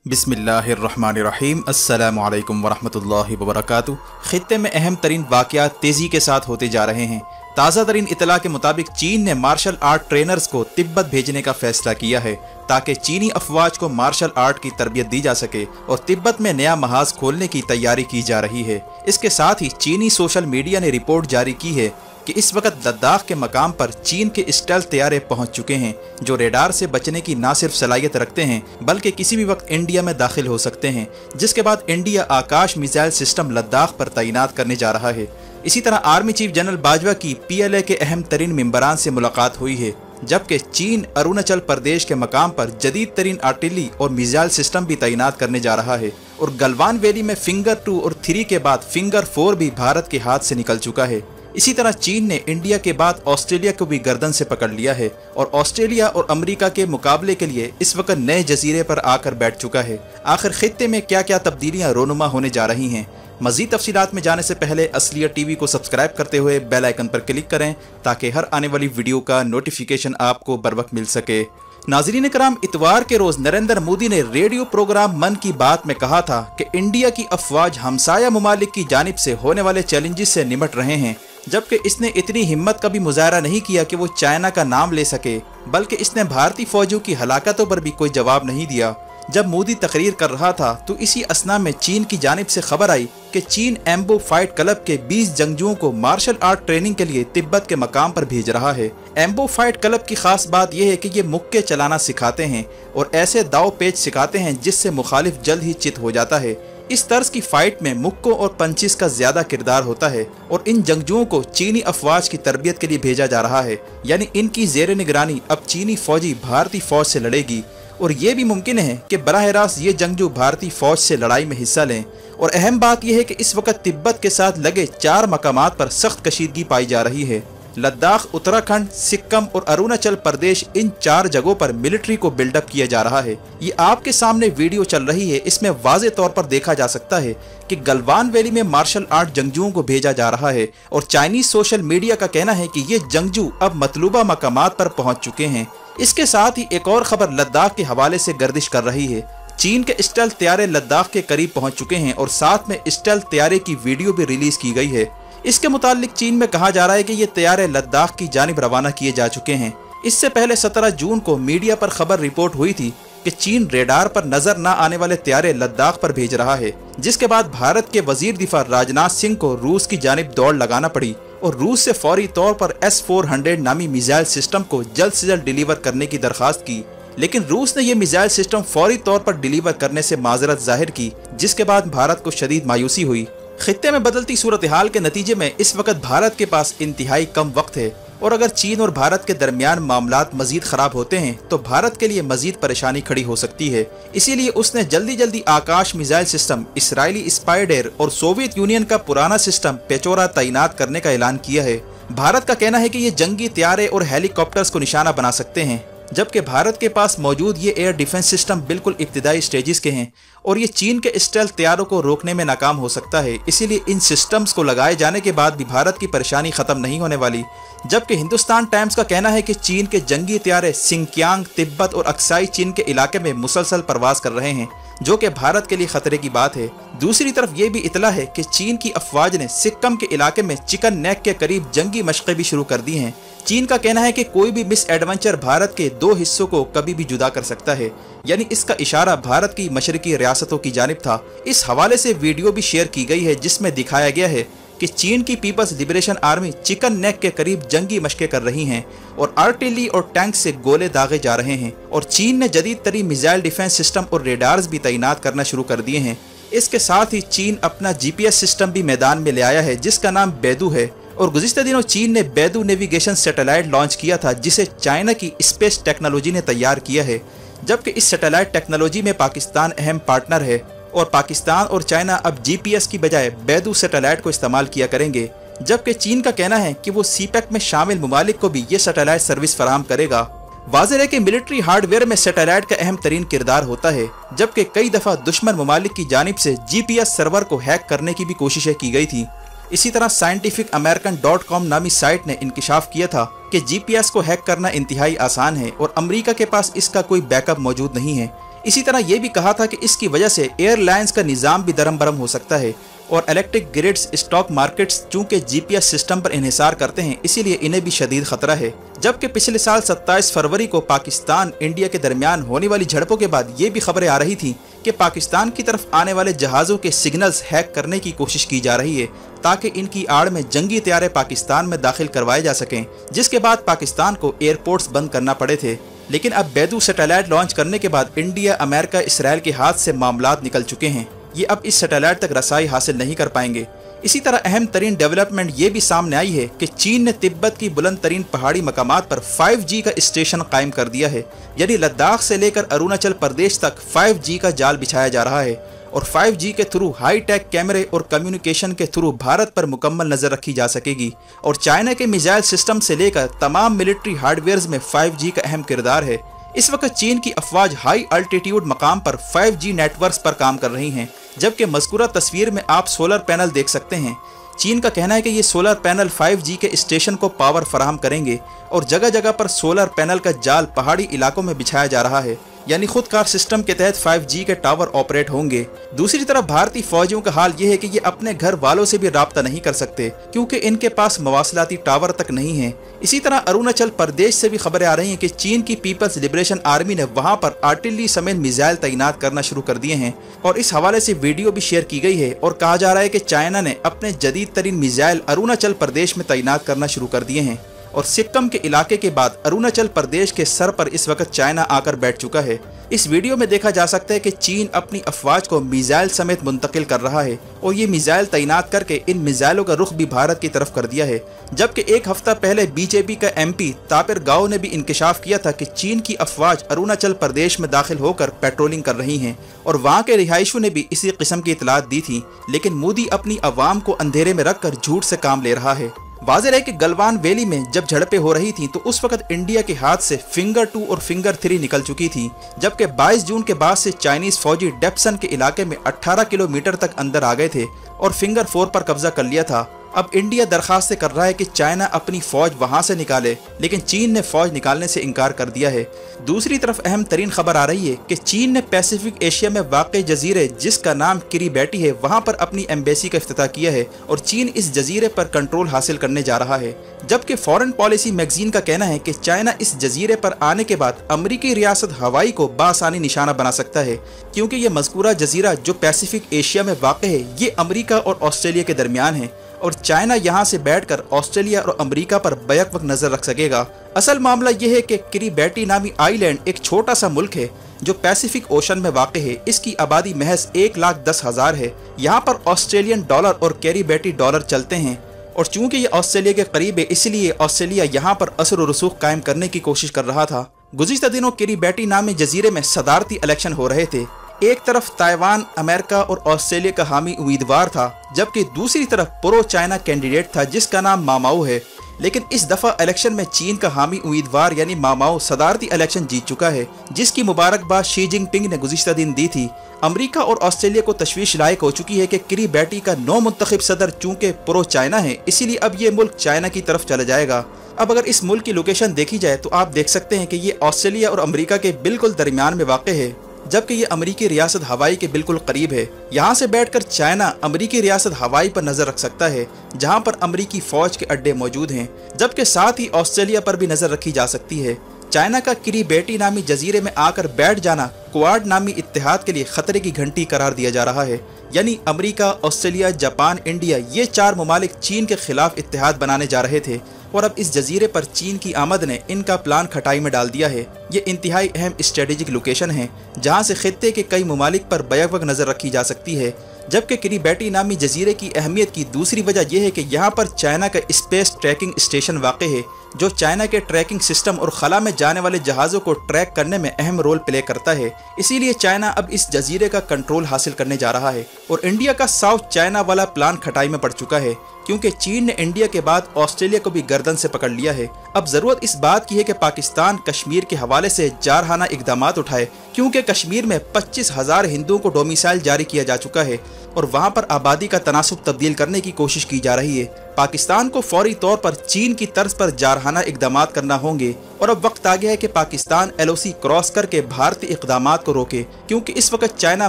बिस्मिल्लाहिर्रहमानिर्रहीम अस्सलामु अलैकुम वरहमतुल्लाहि वबरकातुहू। खित्ते में अहम तरीन वाक़यात तेज़ी के साथ होते जा रहे हैं। ताज़ा तरीन इतला के मुताबिक चीन ने मार्शल आर्ट ट्रेनर्स को तिब्बत भेजने का फैसला किया है ताकि चीनी अफवाज को मार्शल आर्ट की तरबियत दी जा सके और तिब्बत में नया महाज खोलने की तैयारी की जा रही है। इसके साथ ही चीनी सोशल मीडिया ने रिपोर्ट जारी की है कि इस वक्त लद्दाख के मकाम पर चीन के स्टेल्थ तैयारे पहुंच चुके हैं जो रेडार से बचने की न सिर्फ सलाहियत रखते हैं बल्कि किसी भी वक्त इंडिया में दाखिल हो सकते हैं, जिसके बाद इंडिया आकाश मिसाइल सिस्टम लद्दाख पर तैनात करने जा रहा है। इसी तरह आर्मी चीफ जनरल बाजवा की PLA के अहम तरीन मेंबरान से मुलाकात हुई है, जबकि चीन अरुणाचल प्रदेश के मकाम पर जदीद तरीन आर्टिलरी और मिसाइल सिस्टम भी तैनात करने जा रहा है और गलवान वैली में फिंगर 2 और 3 के बाद फिंगर 4 भी भारत के हाथ से निकल चुका है। इसी तरह चीन ने इंडिया के बाद ऑस्ट्रेलिया को भी गर्दन से पकड़ लिया है और ऑस्ट्रेलिया और अमेरिका के मुकाबले के लिए इस वक्त नए जजीरे पर आकर बैठ चुका है। आखिर खित्ते में क्या क्या तब्दीलियां रोनुमा होने जा रही हैं? मज़ीद तफसीलात में जाने से पहले असलियत TV को सब्सक्राइब करते हुए बेल आइकन पर क्लिक करें ताकि हर आने वाली वीडियो का नोटिफिकेशन आपको बर वक्त मिल सके। नाज़रीन कराम, इतवार के रोज नरेंद्र मोदी ने रेडियो प्रोग्राम मन की बात में कहा था कि इंडिया की अफवाज हमसाया ममालिक की जानिब से होने वाले चैलेंजेस से निमट रहे हैं, जबकि इसने इतनी हिम्मत का भी मुजाहरा नहीं किया कि वो चाइना का नाम ले सके, बल्कि इसने भारतीय फौजियों की हलाकतों पर भी कोई जवाब नहीं दिया। जब मोदी तकरीर कर रहा था तो इसी असना में चीन की जानिब से खबर आई कि चीन एम्बो फाइट क्लब के 20 जंगजुओं को मार्शल आर्ट ट्रेनिंग के लिए तिब्बत के मकाम पर भेज रहा है। एम्बो फाइट क्लब की खास बात यह है कि ये मुक्के चलाना सिखाते हैं और ऐसे दाव पेच सिखाते हैं जिससे मुखालिफ जल्द ही चित हो जाता है। इस तर्ज की फाइट में मुक्कों और पंचिस का ज्यादा किरदार होता है और इन जंगजुओं को चीनी अफवाज की तरबियत के लिए भेजा जा रहा है, यानी इनकी जेर निगरानी अब चीनी फौजी भारतीय फौज से लड़ेगी और ये भी मुमकिन है कि बराह रास्त ये जंगजू भारतीय फौज से लड़ाई में हिस्सा लें। और अहम बात यह है कि इस वक्त तिब्बत के साथ लगे 4 मकामात पर सख्त कशीदगी पाई जा रही है। लद्दाख, उत्तराखंड, सिक्किम और अरुणाचल प्रदेश, इन 4 जगहों पर मिलिट्री को बिल्डअप किया जा रहा है। ये आपके सामने वीडियो चल रही है, इसमें वाज़े तौर पर देखा जा सकता है कि गलवान वैली में मार्शल आर्ट जंगजुओं को भेजा जा रहा है और चाइनीज सोशल मीडिया का कहना है कि ये जंगजू अब मतलूबा मकामात पर पहुंच चुके हैं। इसके साथ ही एक और खबर लद्दाख के हवाले से गर्दिश कर रही है। चीन के स्टेल्थ तैयारे लद्दाख के करीब पहुंच चुके हैं और साथ में स्टेल्थ तैयारे की वीडियो भी रिलीज की गई है। इसके मुतालिक चीन में कहा जा रहा है कि ये तैयारे लद्दाख की जानिब रवाना किए जा चुके हैं। इससे पहले 17 जून को मीडिया पर खबर रिपोर्ट हुई थी कि चीन रेडार पर नजर न आने वाले तैयारे लद्दाख पर भेज रहा है, जिसके बाद भारत के वजीर दिफा राजनाथ सिंह को रूस की जानिब दौड़ लगाना पड़ी और रूस से फौरी तौर पर S-400 नामी मिसाइल सिस्टम को जल्द से जल्द डिलीवर करने की दरखास्त की। लेकिन रूस ने यह मिसाइल सिस्टम फौरी तौर पर डिलीवर करने से माजरत जाहिर की, जिसके बाद भारत को शदीद मायूसी हुई। खित्ते में बदलती सूरत हाल के नतीजे में इस वक्त भारत के पास इंतहाई कम वक्त है और अगर चीन और भारत के दरमियान मामलात मजीद खराब होते हैं तो भारत के लिए मजीद परेशानी खड़ी हो सकती है। इसीलिए उसने जल्दी जल्दी आकाश मिसाइल सिस्टम, इसराइली स्पाइडेर और सोवियत यूनियन का पुराना सिस्टम पेचोरा तैनात करने का ऐलान किया है। भारत का कहना है कि ये जंगी तैयारे और हेलीकॉप्टर्स को निशाना बना सकते हैं, जबकि भारत के पास मौजूद ये एयर डिफेंस सिस्टम बिल्कुल इब्तिदाई स्टेजेस के हैं और ये चीन के स्टेल्थ तैयारों को रोकने में नाकाम हो सकता है। इसीलिए इन सिस्टम्स को लगाए जाने के बाद भी भारत की परेशानी खत्म नहीं होने वाली। जबकि हिंदुस्तान टाइम्स का कहना है कि चीन के जंगी तैयारे सिंकियांग, तिब्बत और अक्साई चीन के इलाके में मुसलसल परवाज कर रहे हैं, जो कि भारत के लिए खतरे की बात है। दूसरी तरफ ये भी इतला है कि चीन की अफवाज ने सिक्किम के इलाके में चिकन नेक के करीब जंगी मशक़ें भी शुरू कर दी हैं। चीन का कहना है कि कोई भी मिस एडवेंचर भारत के 2 हिस्सों को कभी भी जुदा कर सकता है, यानी इसका इशारा भारत की मशरकी रियासतों की जानिब था। इस हवाले से वीडियो भी शेयर की गई है जिसमें दिखाया गया है कि चीन की People's Liberation Army chicken neck के करीब जंगी मशक़ें कर रही हैं और आर्टिलरी और टैंक से गोले दागे जा रहे हैं और चीन ने जदीद तरीन मिसाइल डिफेंस सिस्टम और रेडार्स भी तैनात करना शुरू कर दिए हैं। इसके साथ ही चीन अपना GPS सिस्टम भी मैदान में ले आया है जिसका नाम बेदू है और गुज़िश्ता दिनों चीन ने बेदू नेविगेशन सैटेलाइट लॉन्च किया था जिसे चाइना की स्पेस टेक्नोलॉजी ने तैयार किया है, जबकि इस सैटेलाइट टेक्नोलॉजी में पाकिस्तान अहम पार्टनर है और पाकिस्तान और चाइना अब GPS की बजाय बेदू सैटेलाइट को इस्तेमाल किया करेंगे। जबकि चीन का कहना है कि वो CPEC में शामिल ममालिक को भी ये सैटेलाइट सर्विस फराहम करेगा। वाज़ेह है कि मिलिट्री हार्डवेयर में सैटेलाइट का अहम तरीन किरदार होता है, जबकि कई दफ़ा दुश्मन ममालिक की जानिब से GPS सर्वर को हैक करने की भी कोशिशें की गई थी। इसी तरह scientificamerican.com नामी साइट ने इंकिशाफ किया था कि GPS को हैक करना इंतहाई आसान है और अमेरिका के पास इसका कोई बैकअप मौजूद नहीं है। इसी तरह ये भी कहा था कि इसकी वजह से एयरलाइंस का निज़ाम भी दरम बरम हो सकता है और इलेक्ट्रिक ग्रिड्स, स्टॉक मार्केट्स चूंकि GPS सिस्टम पर इन्हिसार करते हैं, इसीलिए इन्हें भी शदीद खतरा है। जबकि पिछले साल 27 फरवरी को पाकिस्तान इंडिया के दरमियान होने वाली झड़पों के बाद ये भी खबरें आ रही थी कि पाकिस्तान की तरफ आने वाले जहाज़ों के सिग्नल्स हैक करने की कोशिश की जा रही है ताकि इनकी आड़ में जंगी तैयारे पाकिस्तान में दाखिल करवाए जा सकें, जिसके बाद पाकिस्तान को एयरपोर्ट्स बंद करना पड़े थे। लेकिन अब बैदू सैटेलाइट लॉन्च करने के बाद इंडिया, अमेरिका, इसराइल के हाथ से मामलात निकल चुके हैं। ये अब इस सैटेलाइट तक रसाई हासिल नहीं कर पाएंगे। इसी तरह अहम तरीन डेवलपमेंट ये भी सामने आई है कि चीन ने तिब्बत की बुलंद तरीन पहाड़ी मकामात पर 5G का स्टेशन कायम कर दिया है, यानी लद्दाख से लेकर अरुणाचल प्रदेश तक 5G का जाल बिछाया जा रहा है और 5G के थ्रू हाई टेक कैमरे और कम्युनिकेशन के थ्रू भारत पर मुकम्मल नजर रखी जा सकेगी। और चाइना के मिसाइल सिस्टम से लेकर तमाम मिलिट्री हार्डवेयर में 5G का अहम किरदार है। इस वक्त चीन की अफवाज हाई अल्टीट्यूड मकाम पर 5G नेटवर्क्स पर काम कर रही हैं, जबकि मज़कूरा तस्वीर में आप सोलर पैनल देख सकते हैं। चीन का कहना है कि ये सोलर पैनल 5G के स्टेशन को पावर फराहम करेंगे और जगह जगह पर सोलर पैनल का जाल पहाड़ी इलाकों में बिछाया जा रहा है, यानी खुदकार सिस्टम के तहत 5G के टावर ऑपरेट होंगे। दूसरी तरफ भारतीय फौजियों का हाल ये है कि ये अपने घर वालों से भी राब्ता नहीं कर सकते क्योंकि इनके पास मवासलाती टावर तक नहीं है। इसी तरह अरुणाचल प्रदेश से भी खबरें आ रही हैं कि चीन की पीपल्स लिबरेशन आर्मी ने वहां पर आर्टिलरी समेत मिसाइल तैनात करना शुरू कर दिए हैं और इस हवाले से वीडियो भी शेयर की गई है और कहा जा रहा है कि चाइना ने अपने जदीद तरीन मिसाइल अरुणाचल प्रदेश में तैनात करना शुरू कर दिए हैं और सिक्किम के इलाके के बाद अरुणाचल प्रदेश के सर पर इस वक्त चाइना आकर बैठ चुका है। इस वीडियो में देखा जा सकता है कि चीन अपनी अफवाज को मिसाइल समेत मुंतकिल कर रहा है और ये मिसाइल तैनात करके इन मिसाइलों का रुख भी भारत की तरफ कर दिया है। जबकि एक हफ्ता पहले बीजेपी का MP तापिर गाओ ने भी इंकशाफ किया था कि चीन की अफवाज अरुणाचल प्रदेश में दाखिल होकर पेट्रोलिंग कर रही हैं और वहाँ के रिहायशियों ने भी इसी किस्म की इतलात दी थी, लेकिन मोदी अपनी अवाम को अंधेरे में रखकर झूठ से काम ले रहा है। वाज़ेह है कि गलवान वैली में जब झड़पें हो रही थीं तो उस वक्त इंडिया के हाथ से फिंगर 2 और फिंगर 3 निकल चुकी थी, जबकि 22 जून के बाद से चाइनीज फौजी डेप्सन के इलाके में 18 किलोमीटर तक अंदर आ गए थे और फिंगर 4 पर कब्जा कर लिया था। अब इंडिया दरखास्त कर रहा है कि चाइना अपनी फौज वहां से निकाले, लेकिन चीन ने फौज निकालने से इनकार कर दिया है। दूसरी तरफ अहम तरीन खबर आ रही है कि चीन ने पैसिफिक एशिया में वाक़ई जजीरे जिसका नाम किरिबैटी है वहां पर अपनी एम्बेसी का इफ्तिताह किया है और चीन इस जजीरे पर कंट्रोल हासिल करने जा रहा है। जबकि फॉरेन पॉलिसी मैगजीन का कहना है कि चाइना इस जजीरे पर आने के बाद अमरीकी रियासत हवाई को बासानी निशाना बना सकता है, क्योंकि ये मज़कूरा जजीरा जो पैसिफिक एशिया में वाक़ है ये अमरीका और ऑस्ट्रेलिया के दरमियान है और चाइना यहाँ से बैठकर ऑस्ट्रेलिया और अमेरिका पर बैक वक्त नजर रख सकेगा। असल मामला यह है कि किरिबैटी नामी आइलैंड एक छोटा सा मुल्क है जो पैसिफिक ओशन में वाक़ है। इसकी आबादी महज 1,10,000 है। यहाँ पर ऑस्ट्रेलियन डॉलर और किरिबैटी डॉलर चलते हैं और चूंकि ये ऑस्ट्रेलिया के करीब है इसलिए ऑस्ट्रेलिया यहाँ पर असर और रसूख कायम करने की कोशिश कर रहा था। गुज़िश्ता दिनों किरिबैटी नामी जजीरे में सदारती इलेक्शन हो रहे थे। एक तरफ ताइवान, अमेरिका और ऑस्ट्रेलिया का हामी उम्मीदवार था, जबकि दूसरी तरफ प्रो चाइना कैंडिडेट था जिसका नाम मामाओ है। लेकिन इस दफ़ा इलेक्शन में चीन का हामी उम्मीदवार यानी मामाओ सदारती इलेक्शन जीत चुका है, जिसकी मुबारकबाद शी जिनपिंग ने गुज़िश्ता दिन दी थी। अमेरिका और ऑस्ट्रेलिया को तशवीश लायक हो चुकी है कि किरिबैटी का नौ मुंतखब सदर चूंकि प्रो चाइना है, इसीलिए अब ये मुल्क चाइना की तरफ चला जाएगा। अब अगर इस मुल्क की लोकेशन देखी जाए तो आप देख सकते हैं कि ये ऑस्ट्रेलिया और अमेरिका के बिल्कुल दरमियान में वाक़ है, जबकि ये अमेरिकी रियासत हवाई के बिल्कुल करीब है। यहाँ से बैठकर चाइना अमेरिकी रियासत हवाई पर नजर रख सकता है जहाँ पर अमेरिकी फौज के अड्डे मौजूद हैं, जबकि साथ ही ऑस्ट्रेलिया पर भी नजर रखी जा सकती है। चाइना का किरिबैटी नामी जजीरे में आकर बैठ जाना क्वाड नामी इत्तेहाद के लिए खतरे की घंटी करार दिया जा रहा है, यानी अमेरिका, ऑस्ट्रेलिया, जापान, इंडिया ये 4 ममालिक चीन के खिलाफ इत्तेहाद बनाने जा रहे थे और अब इस जजीरे पर चीन की आमद ने इनका प्लान खटाई में डाल दिया है। ये इंतहाई अहम स्ट्रेटेजिक लोकेशन है जहाँ से खित्ते के कई ममालिक पर बैक वक्त नजर रखी जा सकती है। जबकि किरिबैटी नामी जजीरे की अहमियत की दूसरी वजह यह है कि यहाँ पर चाइना का स्पेस ट्रैकिंग स्टेशन वाक़ है जो चाइना के ट्रैकिंग सिस्टम और खला में जाने वाले जहाज़ों को ट्रैक करने में अहम रोल प्ले करता है। इसीलिए चाइना अब इस जजीरे का कंट्रोल हासिल करने जा रहा है और इंडिया का साउथ चाइना वाला प्लान खटाई में पड़ चुका है, क्योंकि चीन ने इंडिया के बाद ऑस्ट्रेलिया को भी गर्दन से पकड़ लिया है। अब जरूरत इस बात की है कि पाकिस्तान कश्मीर के हवाले से जारहाना इकदामात उठाए, क्योंकि कश्मीर में 25,000 हिंदुओं को डोमिसाइल जारी किया जा चुका है और वहाँ पर आबादी का तनासुब तब्दील करने की कोशिश की जा रही है। पाकिस्तान को फौरी तौर पर चीन की तर्ज पर जारहाना इकदामात करना होंगे, اور اب وقت آ گیا ہے کہ پاکستان LOC کراس کر کے بھارتی اقدامات کو روکے، کیونکہ اس وقت چائنا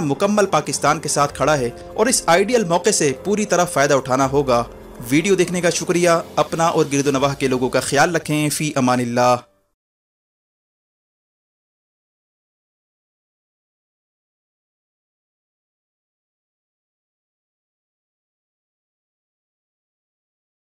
مکمل پاکستان کے ساتھ کھڑا ہے اور اس آئیڈیل موقع سے پوری طرح فائدہ اٹھانا ہوگا۔ ویڈیو دیکھنے کا شکریہ، اپنا اور گرد و نواح کے لوگوں کا خیال رکھیں، فی امان اللہ۔